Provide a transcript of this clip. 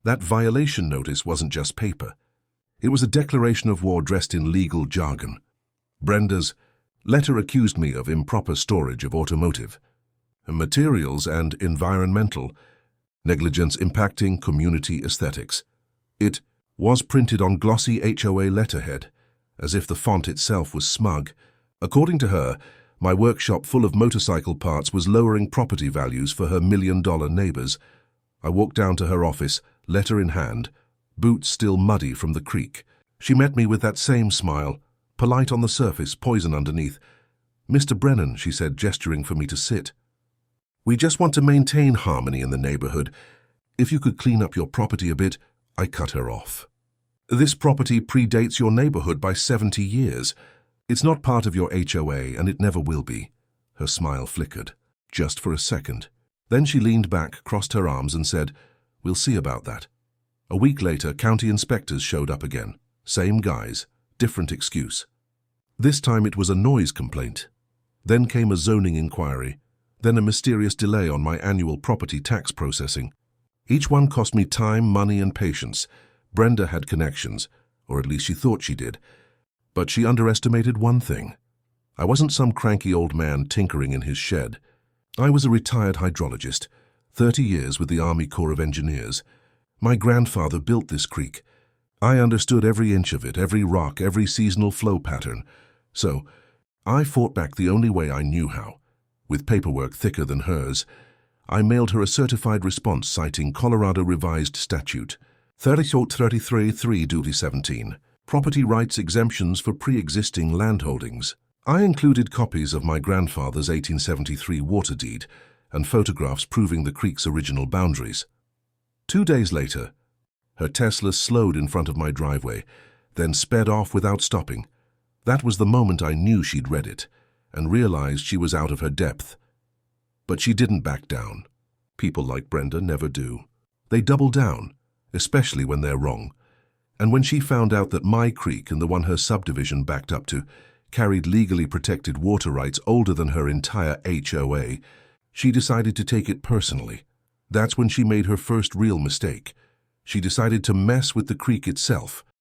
That violation notice wasn't just paper. It was a declaration of war dressed in legal jargon. Brenda's letter accused me of improper storage of automotive materials and environmental negligence impacting community aesthetics. It was printed on glossy HOA letterhead, as if the font itself was smug. According to her, my workshop full of motorcycle parts was lowering property values for her million-dollar neighbors. I walked down to her office, letter in hand, boots still muddy from the creek. She met me with that same smile, polite on the surface, poison underneath. "Mr. Brennan," she said, gesturing for me to sit. "We just want to maintain harmony in the neighborhood. If you could clean up your property a bit." I cut her off. "This property predates your neighborhood by 70 years. It's not part of your HOA, and it never will be." Her smile flickered, just for a second. Then she leaned back, crossed her arms, and said, "We'll see about that." A week later, county inspectors showed up again. Same guys, different excuse. This time it was a noise complaint. Then came a zoning inquiry. Then a mysterious delay on my annual property tax processing. Each one cost me time, money, and patience. Brenda had connections, or at least she thought she did. But she underestimated one thing. I wasn't some cranky old man tinkering in his shed. I was a retired hydrologist, 30 years with the Army Corps of Engineers. My grandfather built this creek. I understood every inch of it, every rock, every seasonal flow pattern. So I fought back the only way I knew how. With paperwork thicker than hers, I mailed her a certified response citing Colorado Revised Statute 33.3 Duty 17, property rights exemptions for pre-existing landholdings. I included copies of my grandfather's 1873 water deed and photographs proving the creek's original boundaries. 2 days later, her Tesla slowed in front of my driveway, then sped off without stopping. That was the moment I knew she'd read it and realized she was out of her depth. But she didn't back down. People like Brenda never do. They double down, especially when they're wrong. And when she found out that my creek and the one her subdivision backed up to carried legally protected water rights older than her entire HOA, she decided to take it personally. That's when she made her first real mistake. She decided to mess with the creek itself.